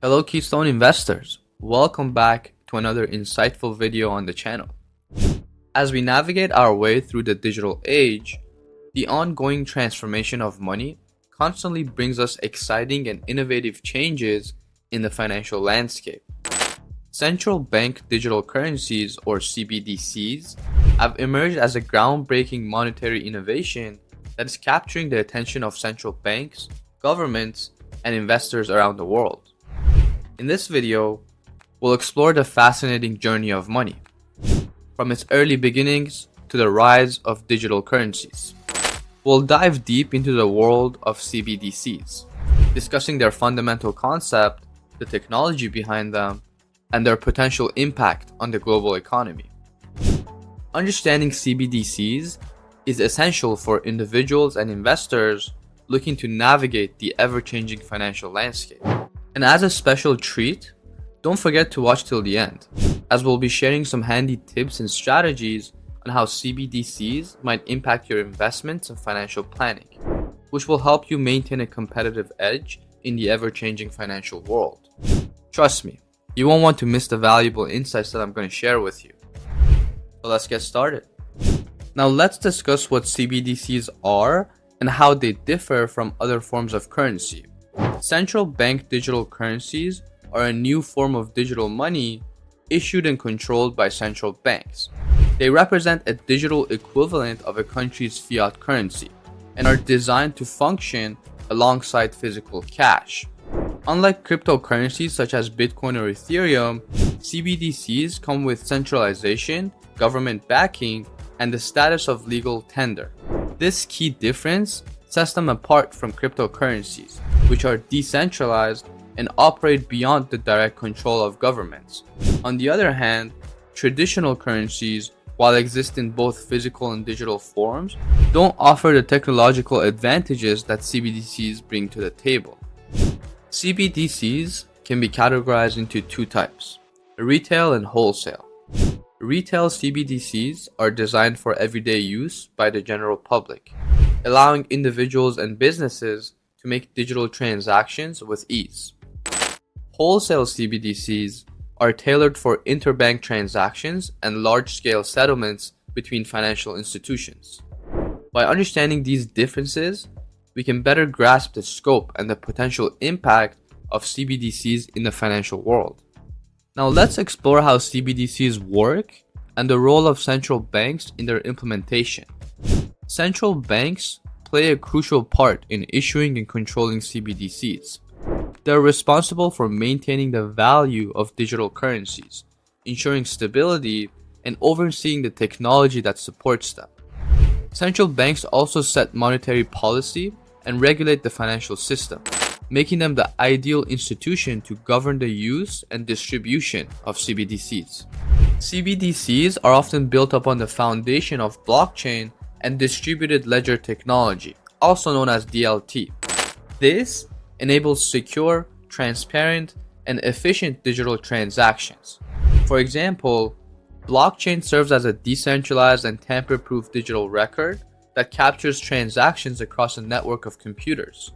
Hello Keystone investors, welcome back to another insightful video on the channel. As we navigate our way through the digital age, the ongoing transformation of money constantly brings us exciting and innovative changes in the financial landscape. Central Bank Digital Currencies, or CBDCs, have emerged as a groundbreaking monetary innovation that is capturing the attention of central banks, governments, and investors around the world. In this video, we'll explore the fascinating journey of money, from its early beginnings to the rise of digital currencies. We'll dive deep into the world of CBDCs, discussing their fundamental concept, the technology behind them, and their potential impact on the global economy. Understanding CBDCs is essential for individuals and investors looking to navigate the ever-changing financial landscape. And as a special treat, don't forget to watch till the end, as we'll be sharing some handy tips and strategies on how CBDCs might impact your investments and financial planning, which will help you maintain a competitive edge in the ever-changing financial world. Trust me, you won't want to miss the valuable insights that I'm going to share with you. So let's get started. Now let's discuss what CBDCs are and how they differ from other forms of currency. Central Bank Digital Currencies are a new form of digital money issued and controlled by central banks. They represent a digital equivalent of a country's fiat currency and are designed to function alongside physical cash. Unlike cryptocurrencies such as Bitcoin or Ethereum, CBDCs come with centralization, government backing, and the status of legal tender. This key difference sets them apart from cryptocurrencies, which are decentralized and operate beyond the direct control of governments. On the other hand, traditional currencies, while exist in both physical and digital forms, don't offer the technological advantages that CBDCs bring to the table. CBDCs can be categorized into two types: retail and wholesale. Retail CBDCs are designed for everyday use by the general public, allowing individuals and businesses to make digital transactions with ease. Wholesale CBDCs are tailored for interbank transactions and large-scale settlements between financial institutions. By understanding these differences, we can better grasp the scope and the potential impact of CBDCs in the financial world. Now let's explore how CBDCs work and the role of central banks in their implementation. Central banks play a crucial part in issuing and controlling CBDCs. They're responsible for maintaining the value of digital currencies, ensuring stability, and overseeing the technology that supports them. Central banks also set monetary policy and regulate the financial system, making them the ideal institution to govern the use and distribution of CBDCs. CBDCs are often built upon the foundation of blockchain and distributed ledger technology, also known as DLT. This enables secure, transparent, and efficient digital transactions. For example, blockchain serves as a decentralized and tamper-proof digital record that captures transactions across a network of computers.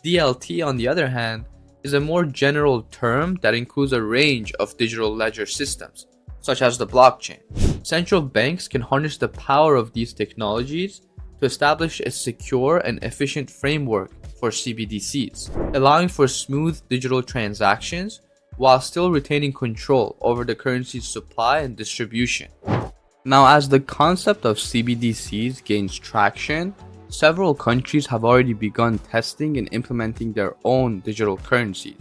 DLT, on the other hand, is a more general term that includes a range of digital ledger systems, such as the blockchain. Central banks can harness the power of these technologies to establish a secure and efficient framework for CBDCs, allowing for smooth digital transactions while still retaining control over the currency's supply and distribution. Now, as the concept of CBDCs gains traction, several countries have already begun testing and implementing their own digital currencies.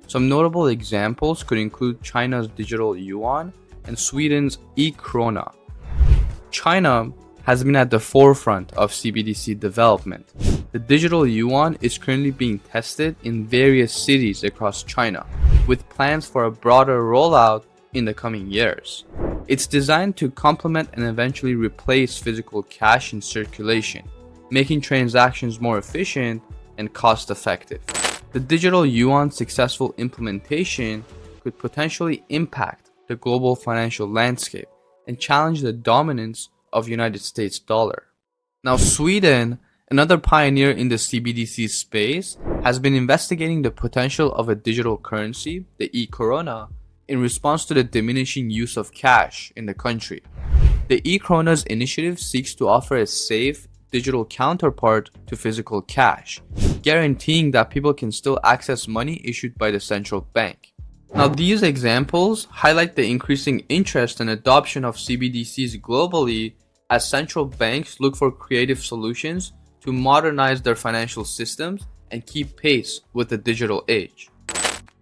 Some notable examples could include China's digital yuan and Sweden's e-krona. China has been at the forefront of CBDC development. The digital yuan is currently being tested in various cities across China, with plans for a broader rollout in the coming years. It's designed to complement and eventually replace physical cash in circulation, making transactions more efficient and cost-effective. The digital yuan's successful implementation could potentially impact the global financial landscape and challenge the dominance of United States dollar. Now, Sweden, another pioneer in the CBDC space, has been investigating the potential of a digital currency, the e-corona, in response to the diminishing use of cash in the country. The e-corona's initiative seeks to offer a safe, digital counterpart to physical cash, guaranteeing that people can still access money issued by the central bank. Now, these examples highlight the increasing interest and adoption of CBDCs globally as central banks look for creative solutions to modernize their financial systems and keep pace with the digital age.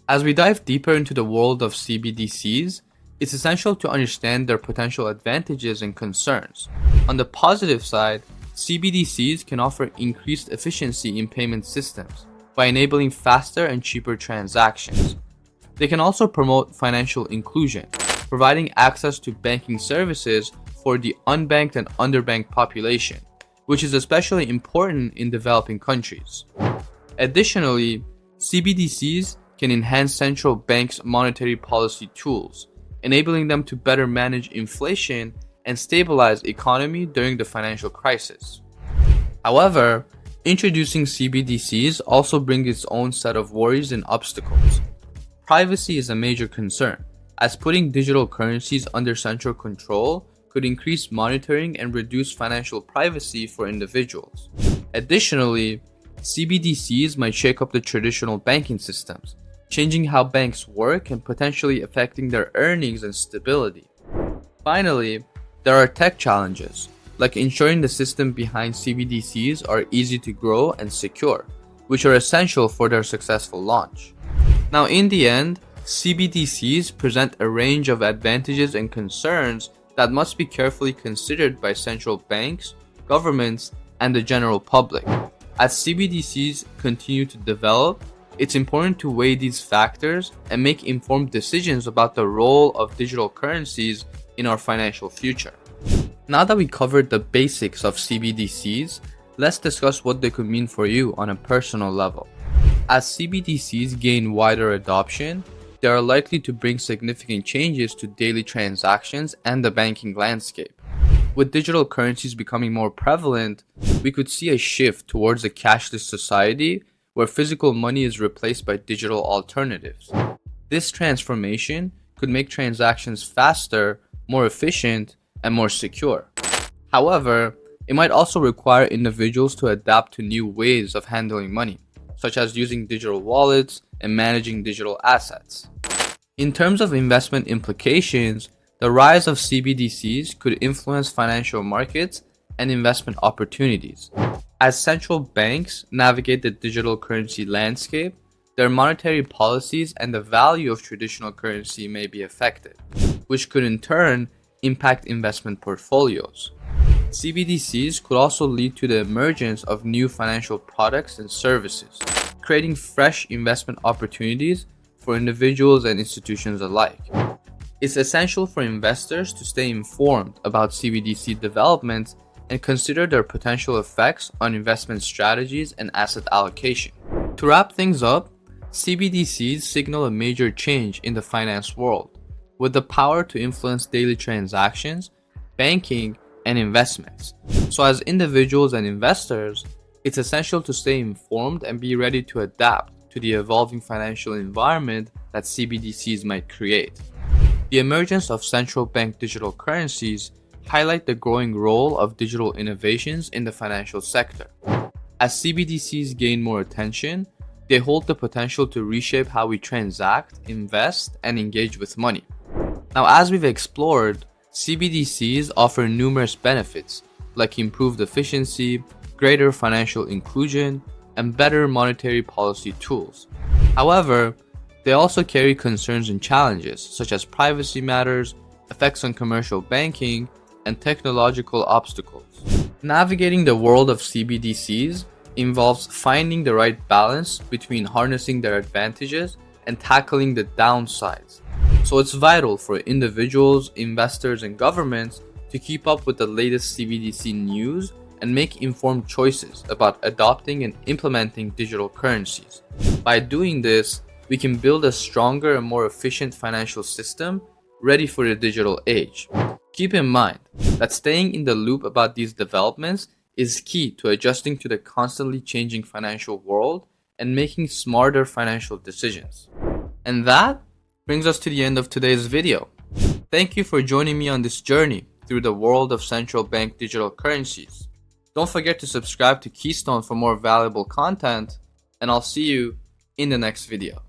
As we dive deeper into the world of CBDCs, it's essential to understand their potential advantages and concerns. On the positive side, CBDCs can offer increased efficiency in payment systems by enabling faster and cheaper transactions. They can also promote financial inclusion, providing access to banking services for the unbanked and underbanked population, which is especially important in developing countries. Additionally, CBDCs can enhance central banks' monetary policy tools, enabling them to better manage inflation and stabilize the economy during the financial crisis. However, introducing CBDCs also brings its own set of worries and obstacles. Privacy is a major concern, as putting digital currencies under central control could increase monitoring and reduce financial privacy for individuals. Additionally, CBDCs might shake up the traditional banking systems, changing how banks work and potentially affecting their earnings and stability. Finally, there are tech challenges, like ensuring the system behind CBDCs are easy to grow and secure, which are essential for their successful launch. Now, in the end, CBDCs present a range of advantages and concerns that must be carefully considered by central banks, governments, and the general public. As CBDCs continue to develop, it's important to weigh these factors and make informed decisions about the role of digital currencies in our financial future. Now that we covered the basics of CBDCs, let's discuss what they could mean for you on a personal level. As CBDCs gain wider adoption, they are likely to bring significant changes to daily transactions and the banking landscape. With digital currencies becoming more prevalent, we could see a shift towards a cashless society where physical money is replaced by digital alternatives. This transformation could make transactions faster, more efficient, and more secure. However, it might also require individuals to adapt to new ways of handling money, such as using digital wallets and managing digital assets. In terms of investment implications, the rise of CBDCs could influence financial markets and investment opportunities. As central banks navigate the digital currency landscape, their monetary policies and the value of traditional currency may be affected, which could in turn impact investment portfolios. CBDCs could also lead to the emergence of new financial products and services, creating fresh investment opportunities for individuals and institutions alike. It's essential for investors to stay informed about CBDC developments and consider their potential effects on investment strategies and asset allocation. To wrap things up, CBDCs signal a major change in the finance world, with the power to influence daily transactions, banking, and investments. So as individuals and investors, it's essential to stay informed and be ready to adapt to the evolving financial environment that CBDCs might create. The emergence of central bank digital currencies highlight the growing role of digital innovations in the financial sector. As CBDCs gain more attention, they hold the potential to reshape how we transact, invest, and engage with money. Now, as we've explored, CBDCs offer numerous benefits like improved efficiency, greater financial inclusion, and better monetary policy tools. However, they also carry concerns and challenges such as privacy matters, effects on commercial banking, and technological obstacles. Navigating the world of CBDCs involves finding the right balance between harnessing their advantages and tackling the downsides. So it's vital for individuals, investors, and governments to keep up with the latest CBDC news and make informed choices about adopting and implementing digital currencies. By doing this, we can build a stronger and more efficient financial system ready for the digital age. Keep in mind that staying in the loop about these developments is key to adjusting to the constantly changing financial world and making smarter financial decisions. And that brings us to the end of today's video. Thank you for joining me on this journey through the world of central bank digital currencies. Don't forget to subscribe to Keystone for more valuable content, and I'll see you in the next video.